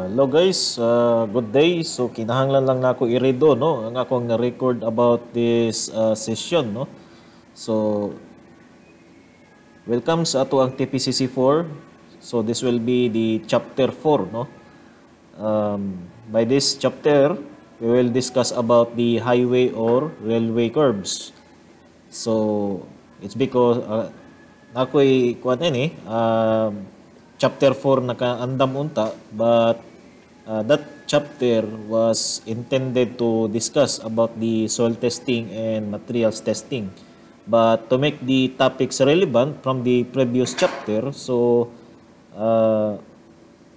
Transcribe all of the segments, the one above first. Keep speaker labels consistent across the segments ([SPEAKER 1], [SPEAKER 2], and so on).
[SPEAKER 1] Hello guys, good day. So kinahanglan lang nako i-redo no ang akong na-record about this session no. So welcome sa ato ang TPCC4. So this will be the chapter 4 no. By this chapter, we will discuss about the highway or railway curbs. So it's because ako'y kuan ini chapter 4 nakaandam unta, but that chapter was intended to discuss about the soil testing and materials testing. But to make the topics relevant from the previous chapter, so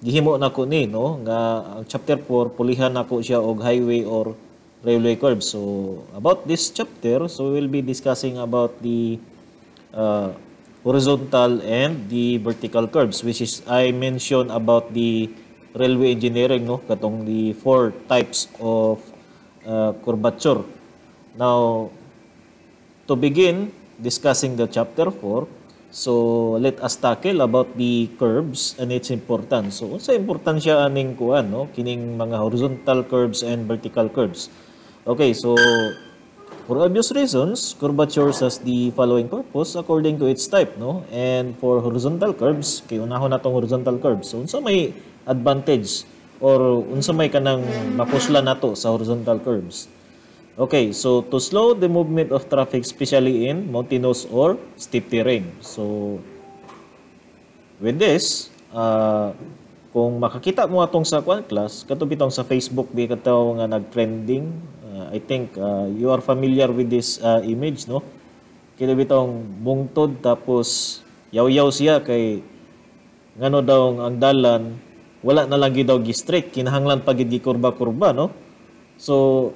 [SPEAKER 1] gihimo na ko ni no nga ang chapter 4 pulihan nako siya og highway or railway curbs. So about this chapter, so we'll be discussing about the horizontal and the vertical curves, which is I mentioned about the railway engineering no katong the four types of curvature. Now to begin discussing the chapter 4, so let us tackle about the curves and its importance. So unsa importansya aning kuan no kining mga horizontal curves and vertical curves. Okay, so for obvious reasons, curvatures has the following purpose according to its type, no? And for horizontal curves, kay unahon natong horizontal curves. So unsa may advantage or unsa may kanang mapusla nato sa horizontal curves? Okay, so to slow the movement of traffic especially in mountainous or steep terrain. So with this, kung makakita mo atong sa kuan class, kato bitong sa Facebook bi kataw nga nag-trending. I think you are familiar with this image, no? Kaya bitong bungtod tapos yaw-yaw siya kay ngano daw ang dalan wala na lang gyud daw gi-straight, kinahanglan pa gid gi-kurba-kurba, no? So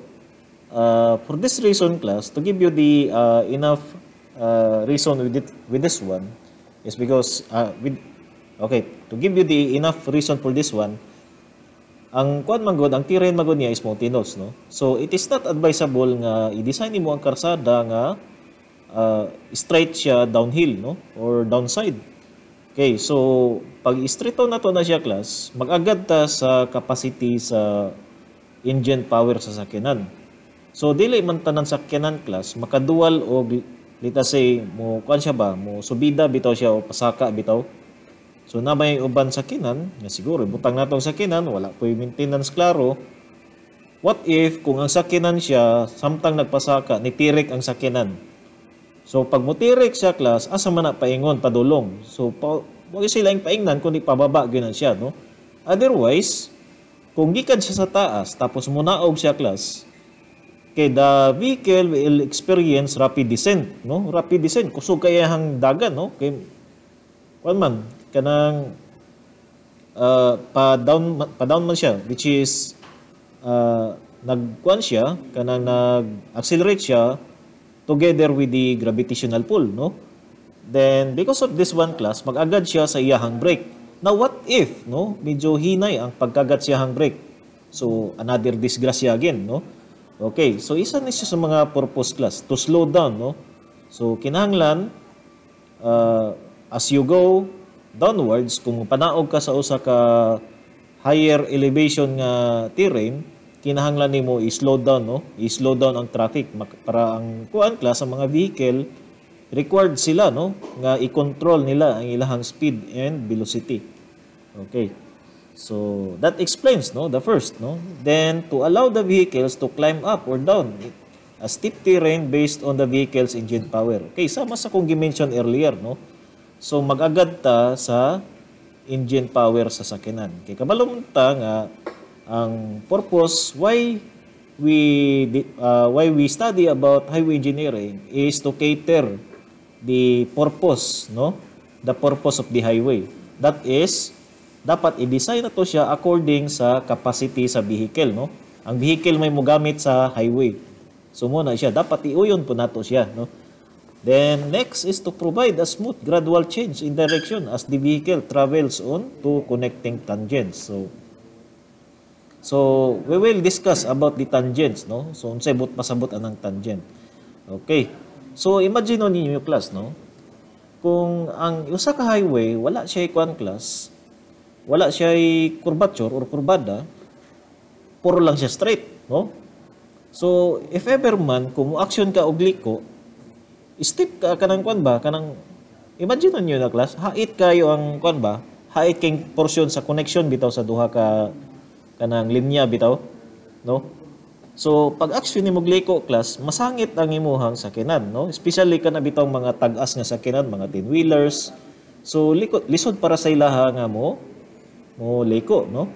[SPEAKER 1] for this reason class, to give you the enough reason with this one is because to give you the enough reason for this one, ang kuan man gud ang terrain magud niya is mountainous no. So it is not advisable nga i-design nimo ang karsada nga straight siya downhill no or downside. Okay, so pag straight na to na siya class, mag-agad ta sa capacity sa engine power sa sakyanan. So dili man tanan sakyanan class makadual og let us say mo kuan siya ba mo subida bitaw siya o pasaka bitaw. So na may uban sakinan, nga siguro butang natong sakinan, wala po yung maintenance klaro. What if kung ang sakinan siya, samtang nagpasaka, nitirik ang sakinan? So pag mutirik siya class, asa man na paingon, padulong. So wag sila yung paingnan, kundi pababa gyud siya, no? Otherwise, kung gikan siya sa taas, tapos munaog siya class, kay the vehicle will experience rapid descent, no? Rapid descent, kusog kaya hang dagan, no? Kay kuan man kanang pa down man siya, which is nagkuan siya kanang nag-accelerate siya together with the gravitational pull, no? Then because of this one class, mag-agad siya sa iyahang brake. Now what if no medyo hinay ang pagkagat siya hang brake? So another disgrasya again, no? Okay, so isa ni siya sa mga purpose class to slow down, no? So kinahanglan as you go downwards, kung panaog ka sa usa ka higher elevation nga terrain, kinahanglan nimo i-slow down, no? I-slow down ang traffic para ang kuan class ang mga vehicle required sila, no, nga i-control nila ang ilahang speed and velocity. Okay. So that explains, no, the first, no. Then to allow the vehicles to climb up or down a steep terrain based on the vehicle's engine power. Okay, sama sa kung gi-mention earlier, no. So mag-agad ta sa engine power sa sakyanan. Kay kabalo ta nga ang purpose why we study about highway engineering is to cater the purpose, no? The purpose of the highway. That is dapat i-design na to siya according sa capacity sa vehicle, no? Ang vehicle may mogamit sa highway. So mo na siya dapat iuyon po nato siya, no? Then next is to provide a smooth gradual change in direction as the vehicle travels on to connecting tangents. So we will discuss about the tangents, no? So unsay pasabot anang tangent. Okay. So imagine ninyo class, no? Kung ang usa ka highway wala siya ikuan class, wala siya curvature or kurbada, puro lang siya straight, no? So if ever man kung action ka og liko, step ka kanang kwan ba, kanang imagine niyo na class, hait kayo ang kwan ba, hait king portion sa connection bitaw sa duha ka kanang linya bitaw, no? So pag action ni liko class, masangit ang imuhang sakinan, no? Especially kana bitaw mga tag-as nga sakinan, mga 10-wheelers. So lisod para sa ilaha nga mo liko, no?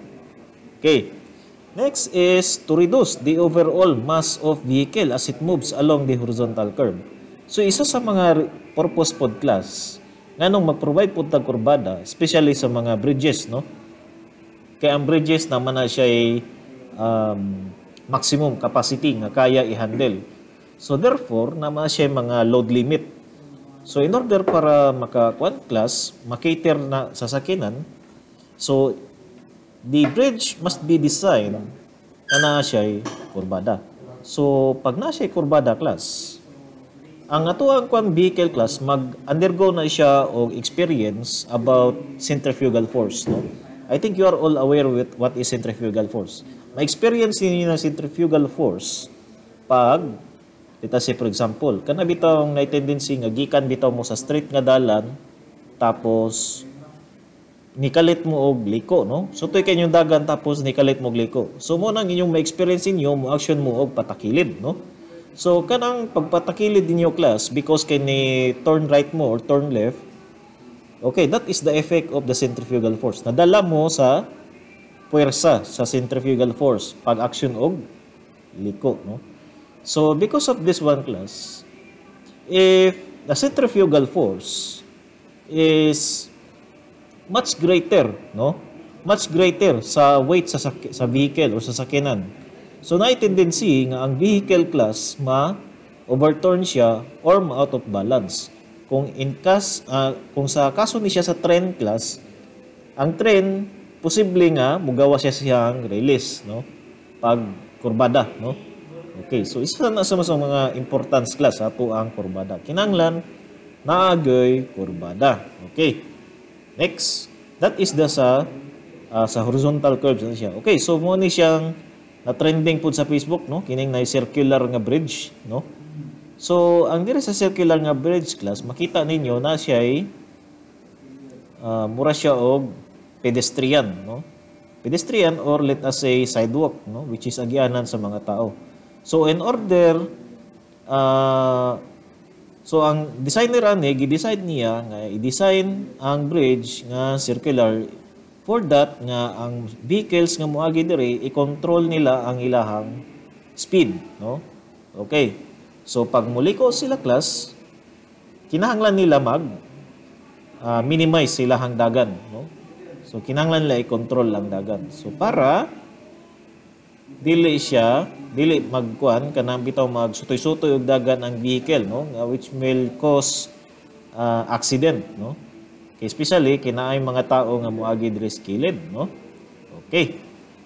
[SPEAKER 1] Okay. Next is to reduce the overall mass of vehicle as it moves along the horizontal curve. So isa sa mga purpose pod class nganong mag-provide pud tag kurbada, especially sa mga bridges, no? Kaya ang bridges naman na siya ay maximum capacity nga kaya i-handle. So therefore, naman siya mga load limit. So in order para maka-kwan class, makater na sa sakinan, so the bridge must be designed na siya kurbada. So pag na siya kurbada class, ang atuang kwan vehicle class mag-undergo na siya og experience about centrifugal force, no? I think you are all aware with what is centrifugal force. Ma-experience niyo ng centrifugal force pag let us say for example, kana bitaw na tendency nga gikan bitaw mo sa straight nga dalan tapos nikalit mo og liko, no? So toy kanyong dagan tapos nikalit mo og liko. So mo nang inyong ma-experience niyo mo action mo og patakilid, no? So kanang pagpatakilid ninyo class because kay ni turn right mo or turn left, okay, that is the effect of the centrifugal force. Nadala mo sa puwersa sa centrifugal force pag action og liko, no? So because of this one class, if the centrifugal force is much greater, no? Much greater sa weight sa vehicle or sa sakyanan. So na tendency nga ang vehicle class ma-overturn siya or ma-out of balance. Kung kung sa kaso ni siya sa train class, ang train posible nga mugawa siya siyang release, no? Pag kurbada, no? Okay, so isa na sa mga importance class ato ang kurbada. Kinanglan naagoy kurbada. Okay. Next, that is the sa horizontal curves na siya. Okay, so mo ni siyang na trending pud sa Facebook, no? Kining na circular nga bridge, no? So ang dire sa circular nga bridge class, makita ninyo na siya ay mura siya og pedestrian, no? Pedestrian or let us say sidewalk, no? Which is agyanan sa mga tao. So in order so ang designer ani gi-decide niya nga i-design ang bridge nga circular for that nga ang vehicles nga moagi diri i-control nila ang ilahang speed, no? Okay. So pag muliko sila class, kinahanglan nila minimize silahang dagan, no? So kinahanglan nila i-control ang dagan. So para dili magkuan kanang bitaw magsutoy-sutoy og dagan ang vehicle, no? Which will cause accident, no? Okay, especially kinaay mga tao nga moagi diri sa kilid, no? Okay.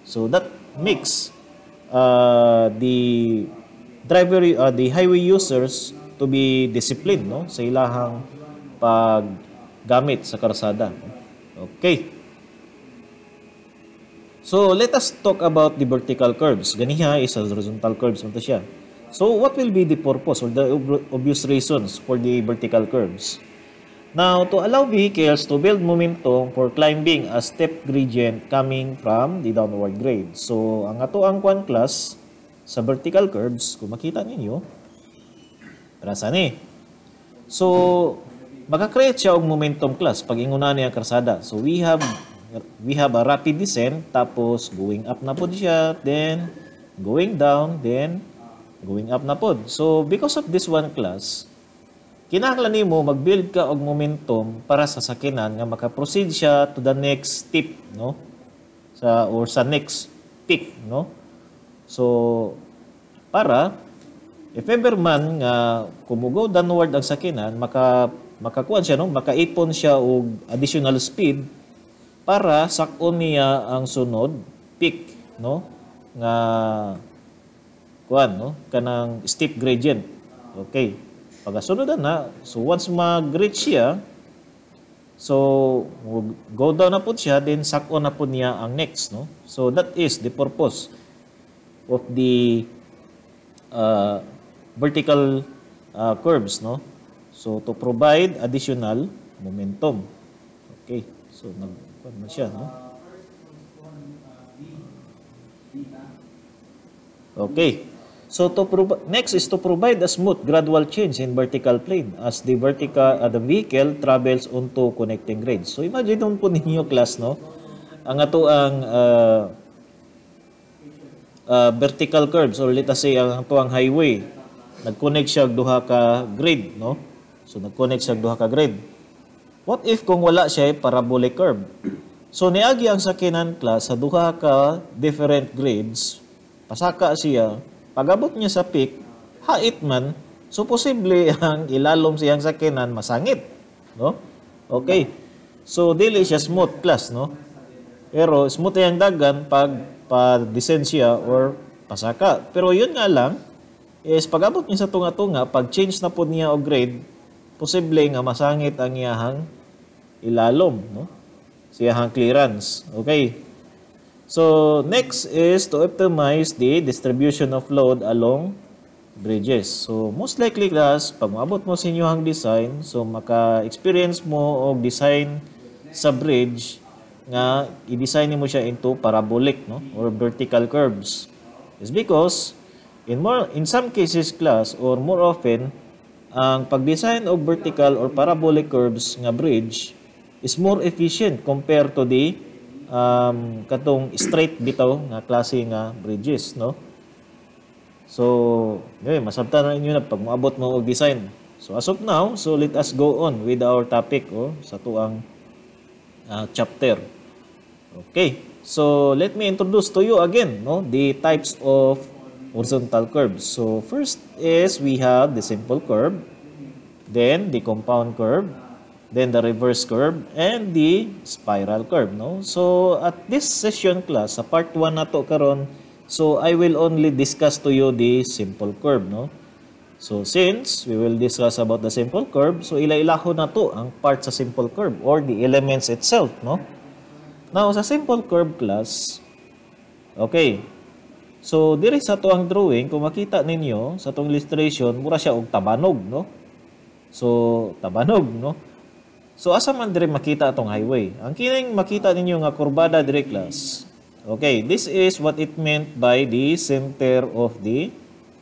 [SPEAKER 1] So that makes the the highway users to be disciplined, no? Sa ilahang paggamit sa karsada. Okay. So let us talk about the vertical curves. Ganiha is horizontal curves man ta siya. So what will be the purpose or the obvious reasons for the vertical curves? Now, to allow vehicles to build momentum for climbing a steep gradient coming from the downward grade. So, ang ato ang kwan class sa vertical curves, kung makita ninyo, para saan eh? So, maka-create siya og momentum class pag inguna niya karsada. So, we have a rapid descent, tapos going up na pod siya, then going down, then going up na pod. So, because of this one class, kinahanglan nimo mag-build ka og momentum para sa sakinan nga maka-proceed siya to the next step, no? Sa next peak, no? So para if ever man nga kumugo downward ang sakinan, makakuan siya, no? Makaipon siya og additional speed para sakon niya ang sunod peak, no? Nga kuan, no? Kanang steep gradient. Okay. Pagasunod na, so once mag-reach siya, So, go down na po siya, then sak-on na po niya ang next, no? So, that is the purpose of the vertical curves, no? So, to provide additional momentum. Okay. So, nag-kuan na siya, no? Okay. So, next is to provide a smooth gradual change in vertical plane as the vehicle travels onto connecting grades. So, imagine nun po ninyo, class, no? Ang ato ang vertical curves, or let us say ang ato ang highway, nag-connect siya duha ka grade, no? So, nag-connect siya duha ka grade. What if kung wala siya parabolic curve? So, niagi ang sakinan, class, sa duha ka different grades, pasaka siya, pag-abot niya sa peak, hait man, so posible ang ilalom siyang sakinan masangit, no? Okay. So dili siya smooth, class, no? Pero smooth yang dagan pag pa-descend siya or pasaka. Pero yun nga lang is pag-abot niya sa tunga-tunga, pag change na po niya og grade, posible nga masangit ang iyahang ilalom, no? Siyahang clearance. Okay. So, next is to optimize the distribution of load along bridges. So, most likely, class, pag maabot mo sa inyong design, so maka-experience mo og design sa bridge nga i-design mo siya into parabolic, no, or vertical curves. It's because in some cases, class, or more often, ang pag-design og vertical or parabolic curves nga bridge is more efficient compared to the katong straight bitaw nga klase nga bridges, no? So, masabtan na inyo na pag moabot mo og design. So, as of now, so let us go on with our topic, sa tuang chapter. Okay. So, let me introduce to you again, no, the types of horizontal curves. So, first is we have the simple curve, then the compound curve, then the reverse curve, and the spiral curve, no? So, at this session, class, sa part 1 na to karon, so I will only discuss to you the simple curve, no? So, since we will discuss about the simple curve, so ila-ilaho na to ang part sa simple curve or the elements itself, no? Now, sa simple curve, class, okay. So, diri sa to ang drawing, kung makita ninyo sa tong illustration, mura siya og tabanog, no? So, tabanog, no? So, asa man dire makita atong highway? Ang kining makita ninyo nga kurbada dire, class. Okay, this is what it meant by the center of the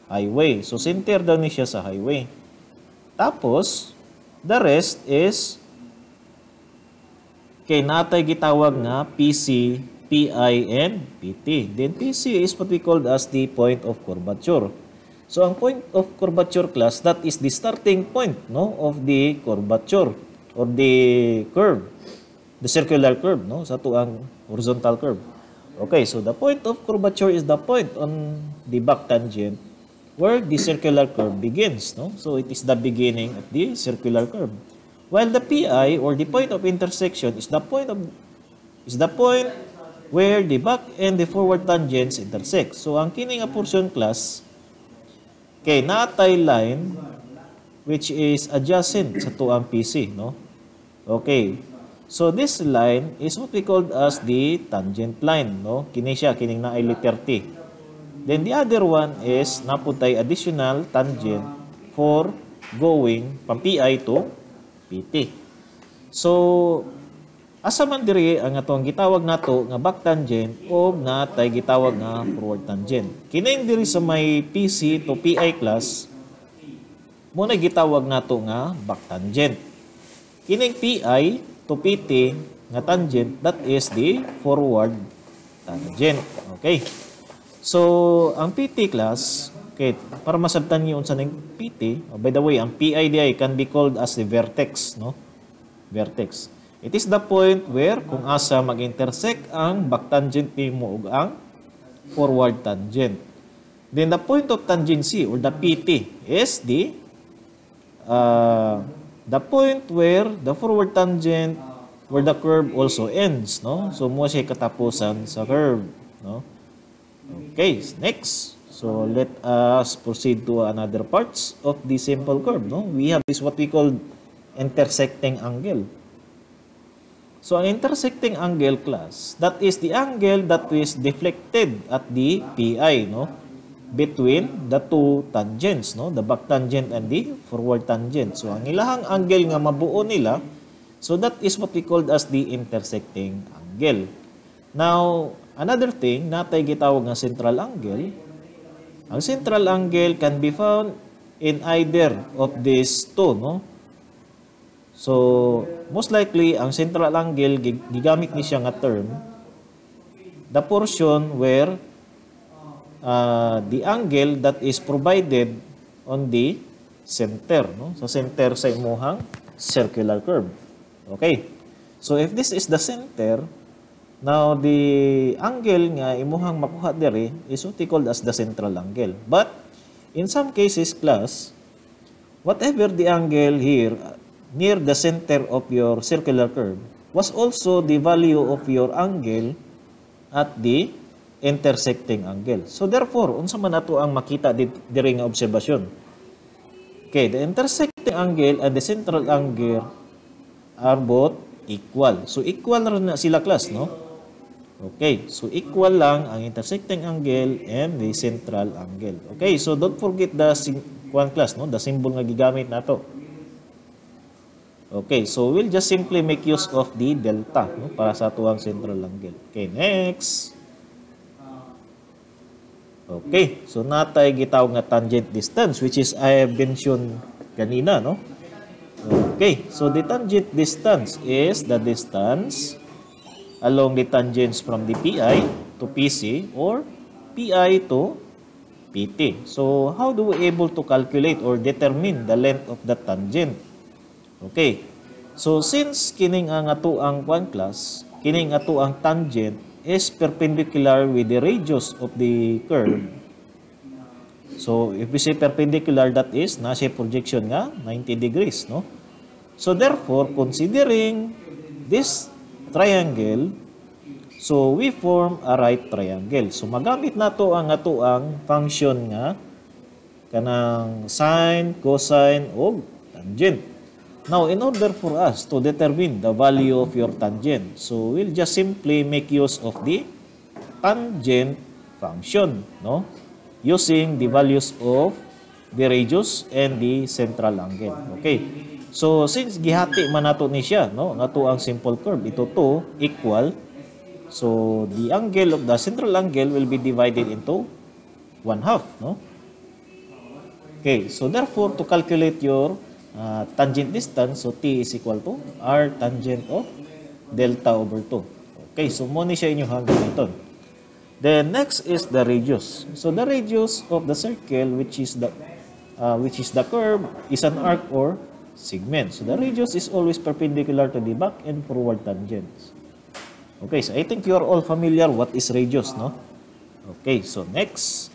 [SPEAKER 1] highway. So, center daw ni siya sa highway. Tapos, the rest is kay natay gitawag nga PC, PI, and PT. Then, PC is what we called as the point of curvature. So, ang point of curvature, class, that is the starting point, no, of the curvature or the curve, the circular curve, no, sa tuang horizontal curve. Okay, so the point of curvature is the point on the back tangent where the circular curve begins, no? So it is the beginning of the circular curve. While the PI or the point of intersection is the point where the back and the forward tangents intersect. So ang kini nga portion, class, kay natay line which is adjacent sa tuang PC, no? Okay. So this line is what we called as the tangent line, no? Kini siya kining naay letter T. Then the other one is naputay additional tangent for going from PI to PT. So asa man diri ang atong gitawag nato nga back tangent o natay gitawag nga forward tangent. Kining diri sa may PC to PI, class, mo na gitawag nato nga back tangent. Kining PI to PT nga tangent, that is the forward tangent. Okay. So, ang PT, class, okay, para masabtan niyo unsa ning PT, by the way, ang PI can be called as the vertex, no? Vertex. It is the point where kung asa mag-intersect ang back tangent nimo ug ang forward tangent. Then the point of tangency or the PT is the point where the forward tangent where the curve also ends, no? So mo siya katapusan sa curve, no? Okay, next. So let us proceed to another parts of the simple curve, no? We have this what we call intersecting angle. So, ang intersecting angle class, that is the angle that is deflected at the PI, no? Between the two tangents, no? The back tangent and the forward tangent. So, ang ilahang angle nga mabuo nila, so that is what we called as the intersecting angle. Now, another thing, natay gitawag nga central angle. Ang central angle can be found in either of these two, no? So, most likely, ang central angle, gigamit ni siya nga term, the portion where the angle that is provided on the center, no? Sa center sa imuhang circular curve. Okay. So, if this is the center, now the angle nga imuhang makuha diri is what we called as the central angle. But, in some cases, class, whatever the angle here, near the center of your circular curve was also the value of your angle at the intersecting angle. So therefore, unsa man ato ang makita diri nga obserbasyon? Okay, the intersecting angle and the central angle are both equal. So equal rin na sila class, no? Okay, so equal lang ang intersecting angle and the central angle. Okay, so don't forget the class, no? The symbol nga gigamit nato. Okay, so we'll just simply make use of the delta, no, para sa tuwang central angle. Okay, next. Okay, so natay gitawag nga tangent distance, which is I have mentioned kanina, no? Okay, so the tangent distance is the distance along the tangents from the PI to PC or PI to PT. So, how do we able to calculate or determine the length of the tangent? Okay. So, since kining ang ato ang one class, kining ato ang tangent is perpendicular with the radius of the curve. So, if we say perpendicular, that is, nasa projection nga, 90 degrees, no? So, therefore, considering this triangle, so we form a right triangle. So, magamit nato ang ato ang function nga, kanang sine, cosine, o tangent. Now, in order for us to determine the value of your tangent, so we'll just simply make use of the tangent function, no? Using the values of the radius and the central angle. Okay. So, since gihati man nato ni siya, no? Nato ang simple curve, ito to equal. So, the angle of the central angle will be divided into 1/2, no? Okay. So, therefore, to calculate your tangent distance, so T is equal to R tangent of delta over 2. Okay, so muna siya inyong gamiton. Then next is the radius. So the radius of the circle, which is the curve, is an arc or segment. So the radius is always perpendicular to the back and forward tangents. Okay, so I think you are all familiar what is radius, no? Okay, so next.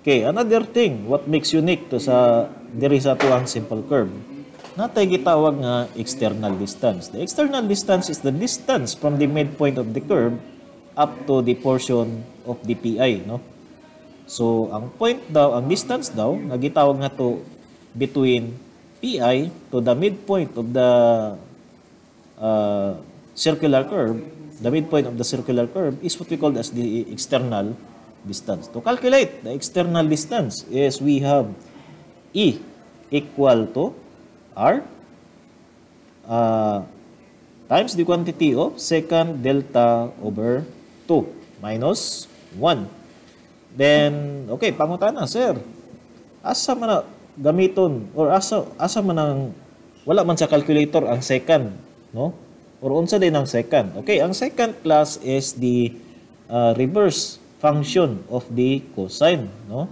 [SPEAKER 1] Okay, another thing, what makes unique to sa diri sa tuang simple curve, natay gitawag nga external distance. The external distance is the distance from the midpoint of the curve up to the portion of the PI, no? So, ang point daw, ang distance daw, nagitawag nga to between PI to the midpoint of the circular curve. The midpoint of the circular curve is what we call as the external distance. To calculate the external distance is we have E equal to R times the quantity of secant delta over 2 minus 1. Then, okay, pangutana, sir. Asa man na gamiton or asa man ang wala man sa calculator ang secant, no? Or unsa din ang secant? Okay, ang secant class is the reverse function of the cosine, no?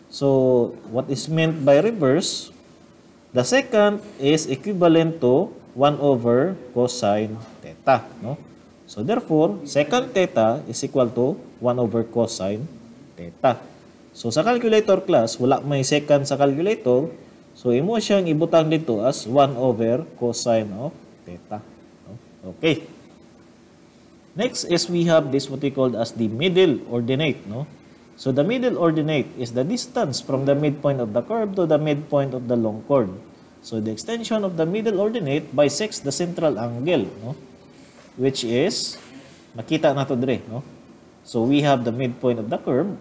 [SPEAKER 1] So, what is meant by reverse? The secant is equivalent to 1 over cosine theta, no? So, therefore, secant theta is equal to 1 over cosine theta. So, sa calculator class, wala may secant sa calculator. So, imo siyang ibutang dito as 1 over cosine of theta. No? Okay. Next is we have this what we call as the middle ordinate, no? So the middle ordinate is the distance from the midpoint of the curve to the midpoint of the long chord. So the extension of the middle ordinate bisects the central angle, no? Which is, makita na to dire, no? So we have the midpoint of the curve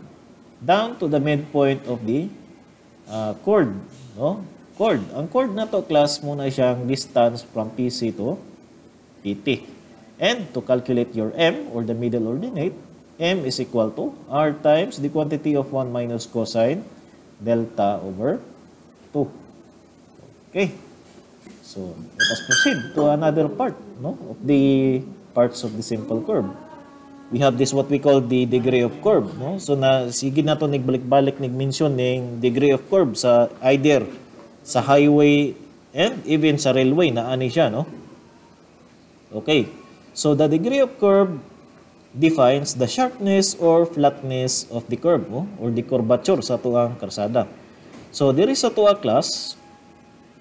[SPEAKER 1] down to the midpoint of the chord, no? Chord. Ang chord na to, class, muna siyang distance from PC to PT. And to calculate your M, or the middle ordinate, M is equal to R times the quantity of 1 minus cosine delta over 2. Okay. So, let us proceed to another part, no, of the parts of the simple curve. We have this what we call the degree of curve, no? So sige na to nagbalik-balik nag-mention ng degree of curve sa either sa highway and even sa railway na ani siya, no? Okay. So the degree of curve defines the sharpness or flatness of the curve, no? Or the curvature sa tuang karsada. So there is a tuwa class,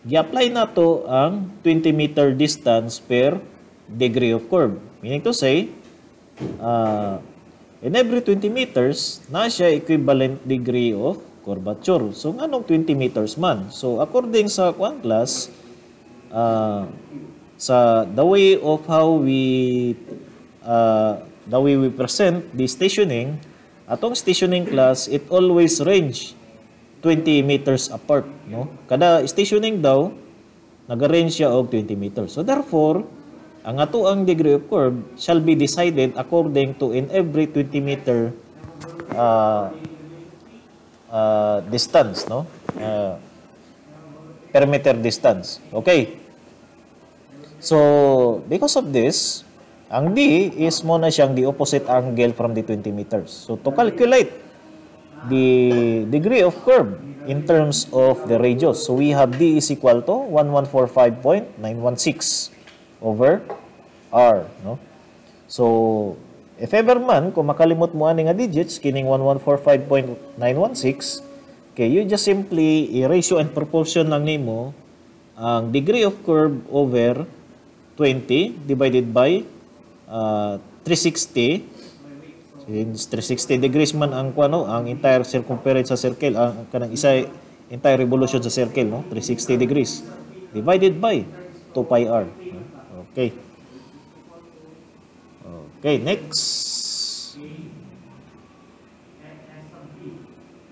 [SPEAKER 1] gi-apply na to ang 20 meter distance per degree of curve. Meaning to say, in every 20 meters, na siya equivalent degree of curvature. So, anong 20 meters man? So, according sa kuan class, sa the way of how we present the stationing, atong stationing class, it always range 20 meters apart, no? Kada stationing daw, nag-range siya og 20 meters. So, therefore, ang ato ang degree of curve shall be decided according to in every 20 meter distance, no? Per meter distance. Okay. So, because of this, ang D is muna siyang the opposite angle from the 20 meters. So, to calculate the degree of curve in terms of the radius, so we have D is equal to 1145.916 over R, no? So, if ever man, kung makalimot mo ani nga digits, kining 1145.916, okay, you just simply ratio and proportion lang nimo ang degree of curve over 20 divided by 360. Since 360 degrees man ang kuano, ang entire circumference sa circle, ang kanang isa entire revolution sa circle, no? 360 degrees divided by 2 pi r. Okay. Okay, next.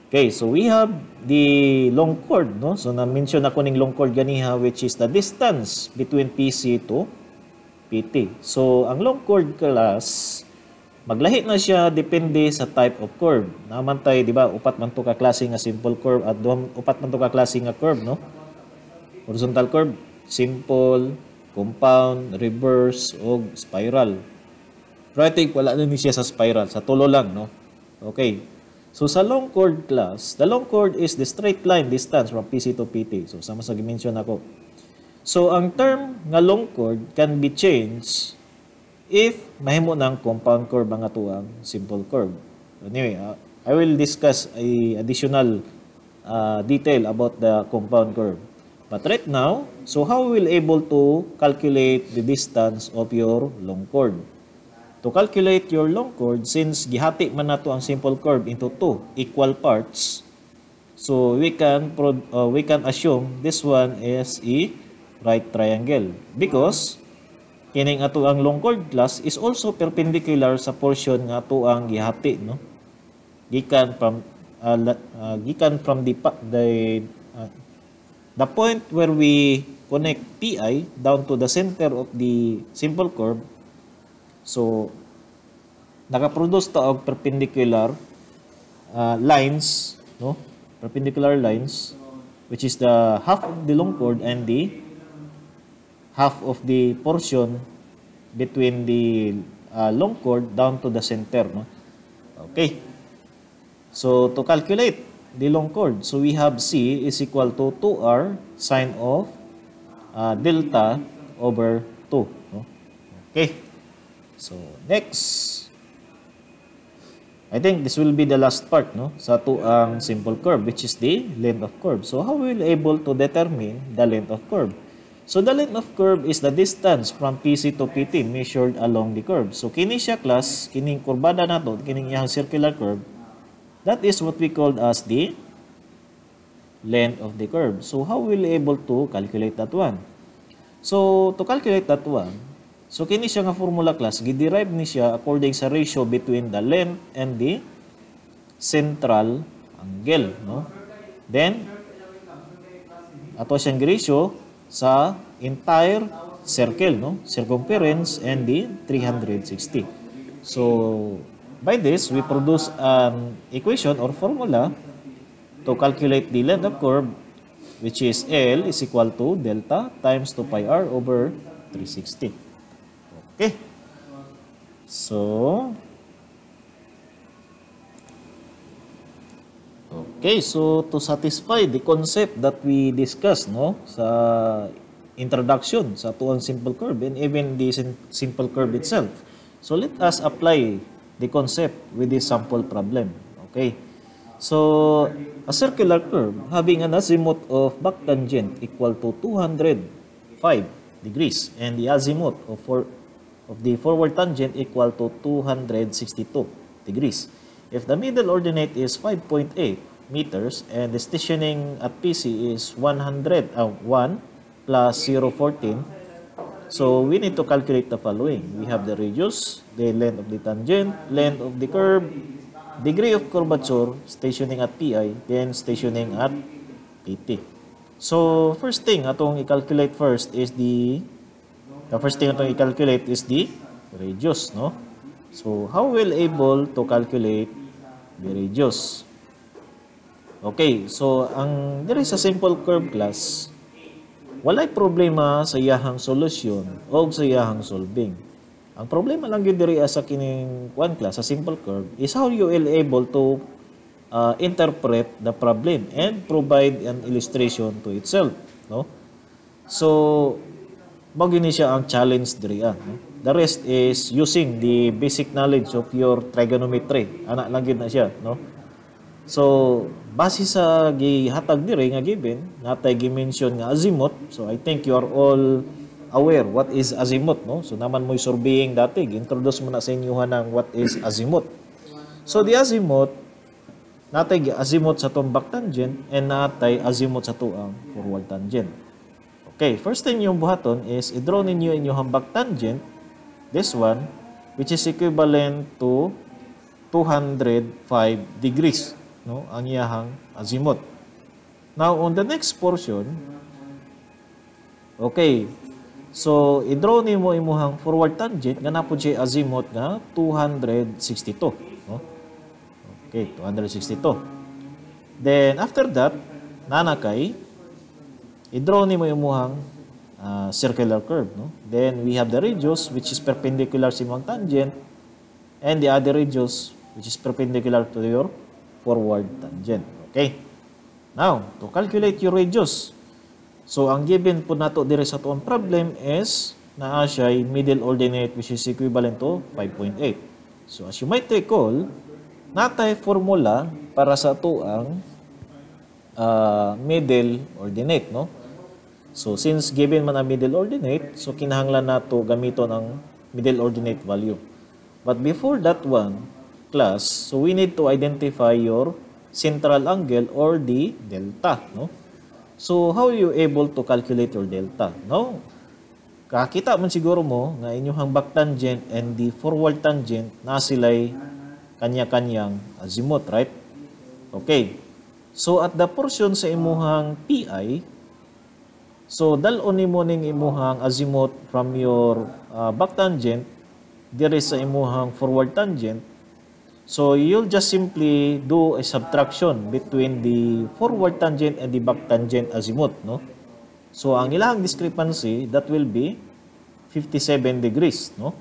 [SPEAKER 1] Okay, so we have the long chord, no? So na-mention ako ning long chord ganiha, which is the distance between PC to PT. So ang long chord class, maglahi na siya depende sa type of curve. Naman tay, di ba, upat man to ka klase nga simple curve at upat man to ka klase nga curve, no? Horizontal curve, simple, compound, reverse, o spiral. Pero I think wala na ni siya sa spiral. Sa tulo lang, no? Okay. So, sa long chord class, the long chord is the straight line distance from PC to PT. So, sama sa gimension ako. So, ang term nga long chord can be changed if mahimo ng compound curve ang atuang simple curve. Anyway, I will discuss a additional detail about the compound curve. But right now, so how we will able to calculate the distance of your long chord? To calculate your long chord, since gihati man nato ang simple curve into two equal parts, so we can assume this one is a right triangle because kining ato ang long chord class is also perpendicular sa portion nga ato ang gihati, no? Gikan from the point where we connect PI down to the center of the simple curve. So, nakaproduce ta og perpendicular lines, no? Perpendicular lines, which is the half of the long chord and the half of the portion between the long chord down to the center, no? Okay. So, to calculate the long chord, so we have C is equal to 2R sine of delta over 2, no? Okay. So, next. I think this will be the last part, no? Sa tuang simple curve, which is the length of curve. So, how we will able to determine the length of curve? So, the length of curve is the distance from PC to PT measured along the curve. So, kini siya class, kining kurbada nato, kining iyang circular curve, that is what we called as the length of the curve. So how will you able to calculate that one? So to calculate that one, so kini siya nga formula class, giderive ni siya according sa ratio between the length and the central angle, no? Then ato siyang ratio sa entire circle, no? Circumference and the 360. So by this we produce an equation or formula to calculate the length of curve, which is L is equal to delta times 2 pi r over 360. Okay. So to satisfy the concept that we discussed, no, sa introduction sa tuang simple curve and even the simple curve itself. So let us apply the concept with this sample problem. Okay. So a circular curve having an azimuth of back tangent equal to 205 degrees and the azimuth of the forward tangent equal to 262 degrees. If the middle ordinate is 5.8 meters and the stationing at PC is 1 plus 0.14, so we need to calculate the following. We have the radius, the length of the tangent, length of the curve, degree of curvature, stationing at PI, then stationing at PT. So first thing atong i-calculate first is the radius, no? So how will able to calculate the radius? Okay, so ang there is a simple curve class. Walay problema sa iyahang solusyon o sa iyahang solving. Ang problema lang gyud diri sa kining one class sa simple curve is how you will able to interpret the problem and provide an illustration to itself, no? So mao gyud ni siya ang challenge diri, no? The rest is using the basic knowledge of your trigonometry. Ana lang gyud na siya, no? So base sa gihatag diri nga given, natay gi-mention nga azimuth. So I think you are all aware what is azimuth, no? So naman mo'y surveying dati, introduce mo na sa inyo ng what is azimuth. So the azimuth, natay azimuth sa tong back tangent and natay azimuth sa tuang forward tangent. Okay, first thing yung buhaton is i-draw ninyo inyong back tangent, this one, which is equivalent to 205 degrees, no? Ang iyahang azimuth. Now on the next portion, okay, so i-draw nimo imuhang forward tangent nga napod siya azimuth nga 262, no? Okay, 262. Then after that, nanakay i-draw nimo imuhang circular curve, no? Then we have the radius which is perpendicular sa imong tangent and the other radius which is perpendicular to your forward tangent. Okay? Now, to calculate your radius, so ang given po nato dire sa tuong problem is naa siya middle ordinate which is equivalent to 5.8. So as you might recall, natay formula para sa tuang middle ordinate, no? So since given man ang middle ordinate, so kinahanglan nato gamiton ang middle ordinate value. But before that one class, so we need to identify your central angle or the delta, no? So how are you able to calculate your delta? No? Kakita man siguro mo nga inyong back tangent and the forward tangent na sila'y kanya-kanyang azimuth, right? Okay. So at the portion sa imuhang PI, so dalon nimo ning imuhang azimuth from your back tangent dire sa imuhang forward tangent. So you'll just simply do a subtraction between the forward tangent and the back tangent azimuth, no? So ang ilang discrepancy, that will be 57 degrees, no?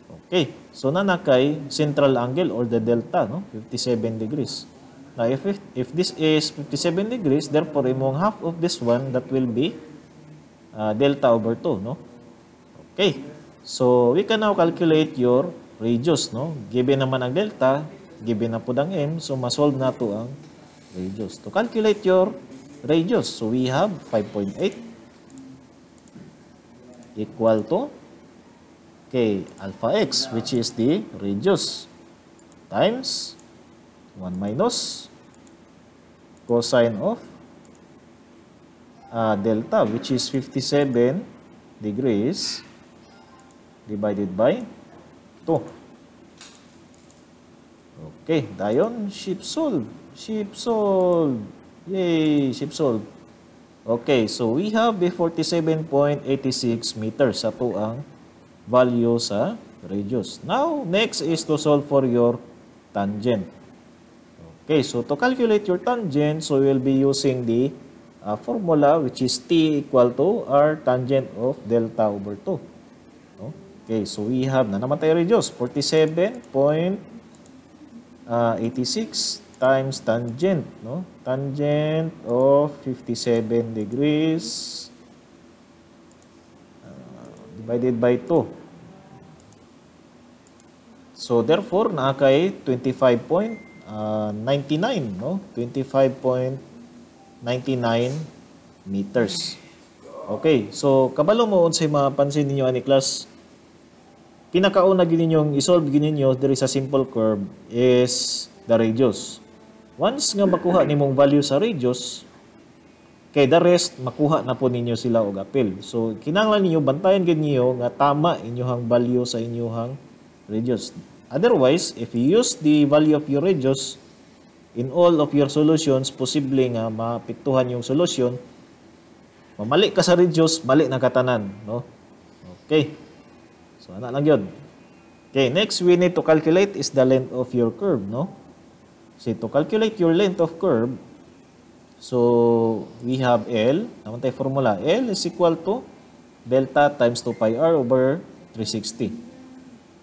[SPEAKER 1] Okay. So nanakay central angle or the delta, no? 57 degrees. Now if this is 57 degrees, therefore imong half of this one, that will be delta over 2, no? Okay. So we can now calculate your radius, no? Given naman ang delta, given na po ang m, so masolve na to ang radius. To calculate your radius, so we have 5.8 equal to alpha x, which is the radius, times 1 minus cosine of delta, which is 57 degrees divided by 2. Okay, dayon, ship solve. Ship solve. Yay, ship solve. Okay, so we have the 47.86 meters sa to ang value sa radius. Now, next is to solve for your tangent. Okay, so to calculate your tangent, so we will be using the formula which is T equal to R tangent of delta over 2. Okay, so we have na naman tayo radius, 47.86 times tangent, no? Tangent of 57 degrees divided by 2. So therefore, nakakay 25.99, no? 25.99 meters. Okay, so kabalo mo unsay mapansin ninyo ani class, pinakauna gid ninyong isolve gid ninyo diri sa simple curve is the radius. Once nga makuha nimong value sa radius, kay the rest makuha na po ninyo sila og apil. So kinahanglan ninyo bantayan gid niyo nga tama inyong value sa inyong radius. Otherwise, if you use the value of your radius in all of your solutions, posible nga maapektuhan yung solution. Mamali ka sa radius, mali na katanan, no? Okay. So ana lang yun. Okay, next we need to calculate is the length of your curve, no? So to calculate your length of curve, so we have L, naman tayo formula. L is equal to delta times 2 pi r over 360.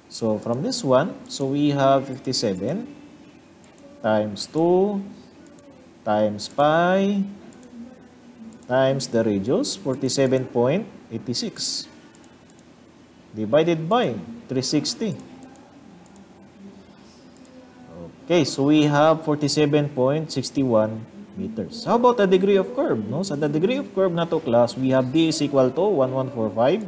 [SPEAKER 1] So from this one, so we have 57 times 2 times pi times the radius, 47.86 divided by 360. Okay, so we have 47.61 meters. How about the degree of curve? No? So the degree of curve na to class, we have D is equal to 1145.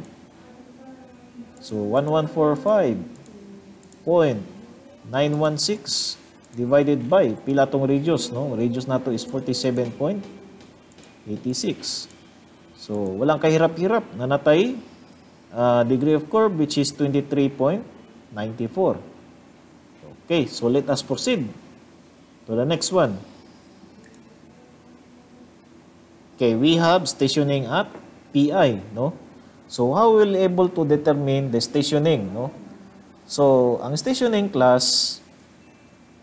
[SPEAKER 1] So 1145.916 divided by pila tong radius, no? Radius na to is 47.86. So walang kahirap-hirap na natay degree of curve which is 23.94. Okay, so let us proceed to the next one. Okay, we have stationing at PI, no? So how will able to determine the stationing, no? So ang stationing class,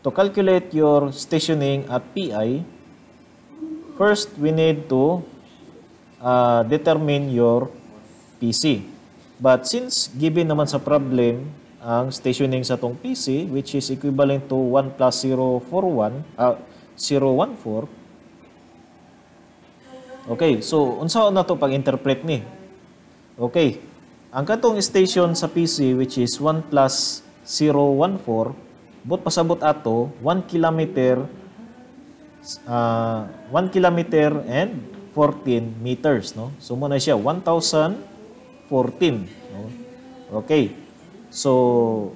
[SPEAKER 1] to calculate your stationing at PI, first we need to determine your PC. But since given naman sa problem ang stationing sa tong PC, which is equivalent to 1 plus 014. Okay, so unsa na to pag-interpret ni? Okay, ang katong station sa PC which is 1 plus 014, but pasabot ato 1 kilometer and 14 meters, no? So mo na siya 1,014, no? Okay. So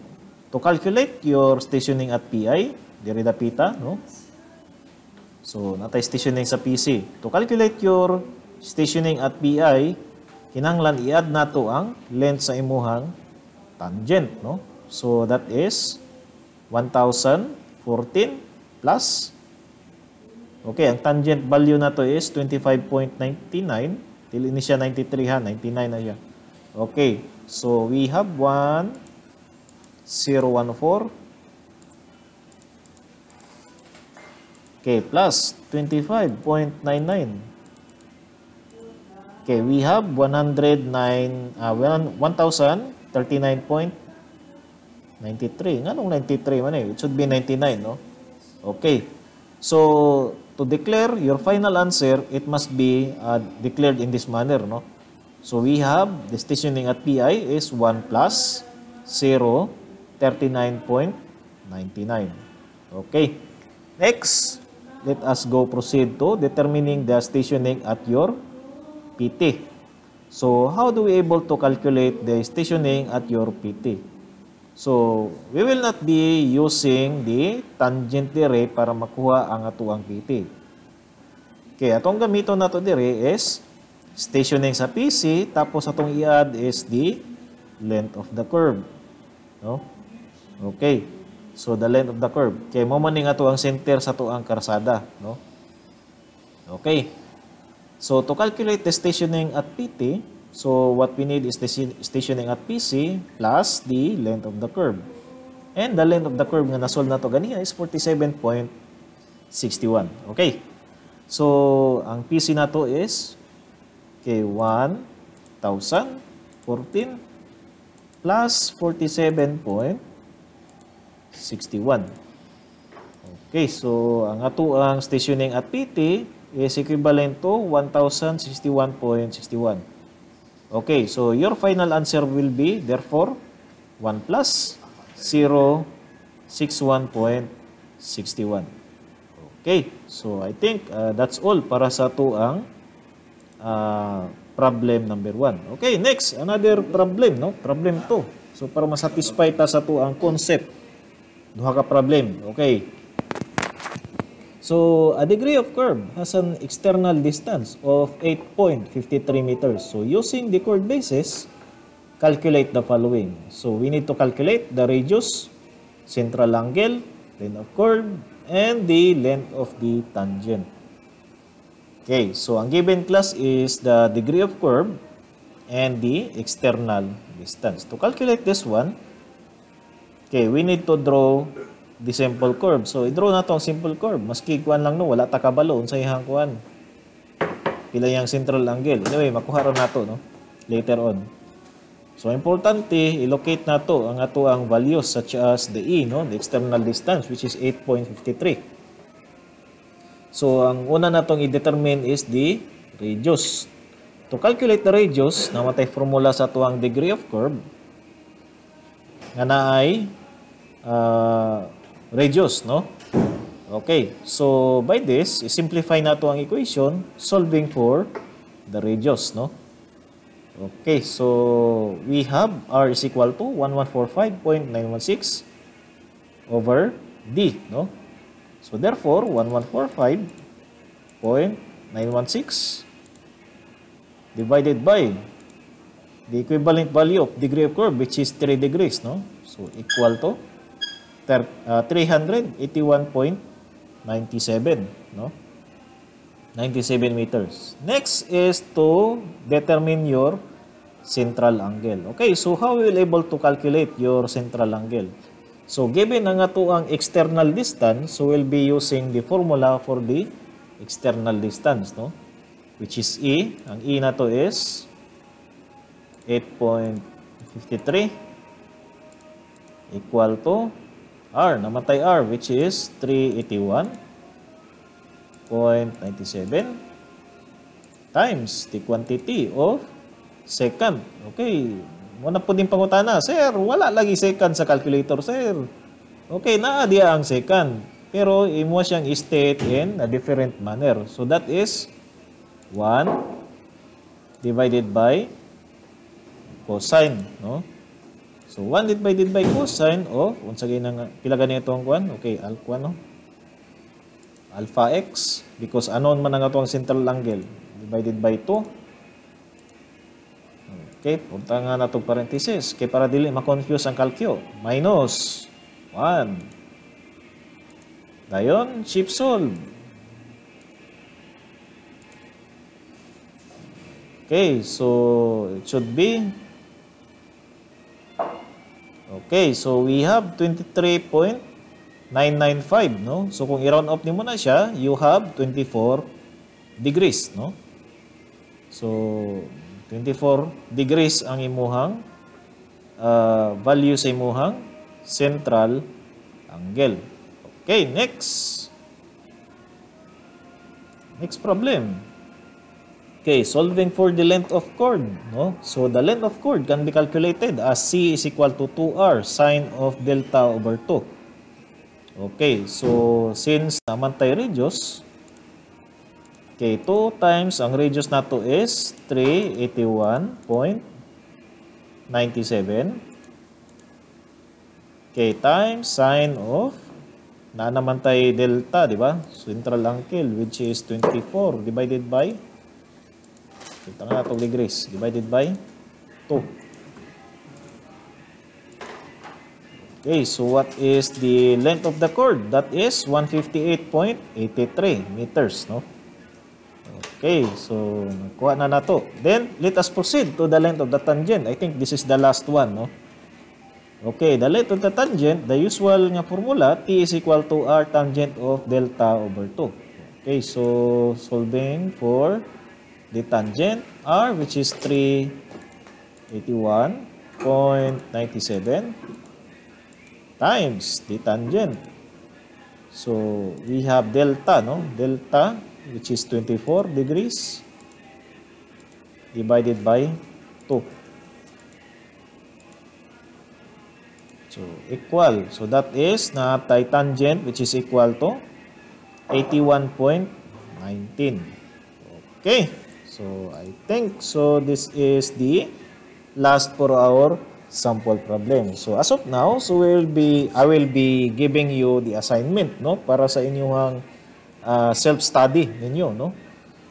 [SPEAKER 1] to calculate your stationing at PI, diri dapita, no? So natay stationing sa PC. To calculate your stationing at PI, kinahanglan i-add nato ang length sa imuhang tangent, no? So that is 1,014 plus, okay, ang tangent value na to is 25.99. Dili ni siya 93 ha, 99 na siya. Okay, so we have 1,014. Okay, plus 25.99. Okay, we have 1,039.93. Nganong 93 man eh? It should be 99, no? Okay. So, to declare your final answer, it must be declared in this manner, no? So, we have the stationing at PI is 1 plus 0, 39.99. Okay. Next, let us go proceed to determining the stationing at your PT. So, how do we able to calculate the stationing at your PT? So, we will not be using the tangent dire para makuha ang atuang PT. Okay, atong gamiton nato dire is stationing sa PC, tapos atong i-add is the length of the curve. No? Okay. So, the length of the curve. Kaya mo man ato ang center sa to ang karsada. No? Okay. So, to calculate the stationing at PT, so what we need is the stationing at PC plus the length of the curve. And the length of the curve nga nasolve na to ganiya is 47.61. Okay. So, ang PC na to is 1,014 plus 47.61. Okay, so ang ato ang stationing at PT is equivalent to 1,061.61. Okay, so your final answer will be therefore 1 plus 061.61. Okay, so I think that's all para sa ato ang problem number 1. Okay, next, another problem, no? Problem 2. So para masatisfy ta sa ato ang concept, duha ka problem. Okay. So, a degree of curve has an external distance of 8.53 meters. So, using the chord basis, calculate the following. So, we need to calculate the radius, central angle, length of curve, and the length of the tangent. Okay, so ang given class is the degree of curve and the external distance. To calculate this one, okay, we need to draw the simple curve. So, i-draw na to ang simple curve. Maski kuan lang no, wala ta kabalo unsa ihang kuan. Pila yang central angle. Anyway, makuha ra nato no later on. So, importante i-locate nato ang ato ang values such as the E, no, the external distance which is 8.53. So, ang una natong i-determine is the radius. To calculate the radius, namatay formula sa ato ang degree of curve nga naay radius, no? Okay, so by this, simplify na to ang equation, solving for the radius, no? Okay, so we have R is equal to 1145.916 over D, no? So therefore, 1145.916 divided by the equivalent value of degree of curve, which is 3 degrees, no? So equal to 381.97, no? 97 meters. Next is to determine your central angle. Okay, so how we will able to calculate your central angle? So given ang ato ang external distance, so we'll be using the formula for the external distance, no? Which is E. Ang E na to is 8.53 equal to R, namatay R, which is 381.97 times the quantity of second. Okay, muna po din pangutana, sir, wala lagi second sa calculator, sir. Okay, naa diya ang second, pero imo siyang state in a different manner. So that is 1 divided by cosine, no? So 1 divided by cosine of unsa gay nang pila gani ito ang kuan? Okay, alpha, no? Alpha x, because anon man ang atong central angle, divided by 2. Okay, punta nga na itong parenthesis. Kaya para dili ma-confuse ang calcio. Minus 1. Dayon, shift solve. Okay, so it should be okay, so we have 23.995, no? So kung i-round off nimo na siya, you have 24 degrees, no? So 24 degrees ang imuhang value sa imuhang central angle. Okay, next. Next problem. Okay, solving for the length of chord, no? So the length of chord can be calculated as C is equal to 2R sine of delta over 2. Okay, so since naman tayo radius, okay, 2 times ang radius nato is 381.97. Okay, times sine of na naman tayo delta, di ba? Central angle which is 24 divided by Kita nga itong degrees. Divided by 2. Okay, so what is the length of the chord? That is 158.83 meters, no? Okay, so nakuha na nato. Then, let us proceed to the length of the tangent. I think this is the last one, no? Okay, the length of the tangent, the usual nga formula, T is equal to R tangent of delta over 2. Okay, so solving for the tangent R, which is 381.97 times the tangent. So we have delta, no? Delta, which is 24 degrees divided by 2. So equal. So that is na tangent, which is equal to 81.19. Okay. So I think so this is the last for our sample problem. So as of now, so I will be giving you the assignment, no, para sa inyong self-study ninyo, no.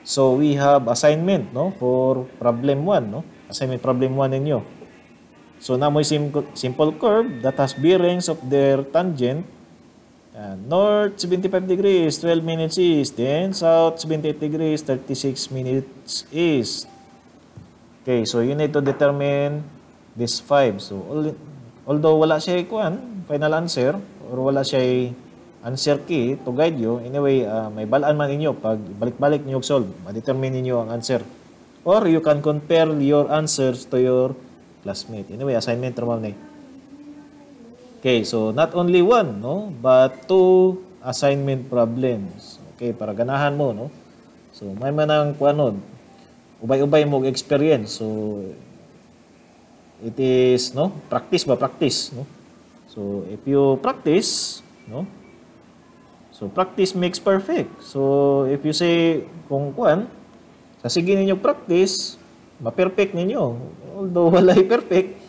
[SPEAKER 1] So we have assignment, no, for problem 1, no. Assignment problem 1 ninyo. So na mo simple curve that has bearings of their tangent. North 75 degrees, 12 minutes east. Then south 78 degrees, 36 minutes east. Okay, so you need to determine this 5. So although wala siya final answer, or wala siya answer key to guide you, anyway, may balaan man ninyo pag balik-balik niyo solve, ma-determine niyo ang answer. Or you can compare your answers to your classmate. Anyway, assignment naman na. Okay, so not only one, no, but 2 assignment problems. Okay, para ganahan mo, no. So may manang kuanon, ubay-ubay mo experience. So it is, no, practice, no. So if you practice, no, so practice makes perfect. So if you say kung kuan, sa sige ninyo practice, ma-perfect ninyo. Although walay perfect,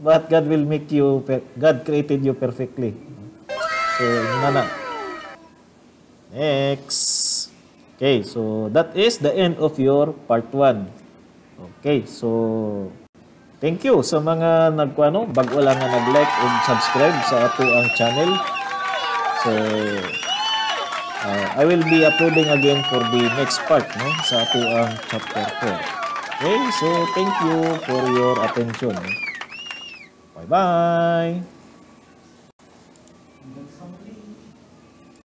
[SPEAKER 1] but God will make you, God created you perfectly. So, na. Next. Okay, so that is the end of your part 1. Okay, so thank you sa mga bago lang nga nag-like and subscribe sa ato ang channel. So, I will be uploading again for the next part, no, sa ato ang chapter 4. Okay, so thank you for your attention. Bye-bye!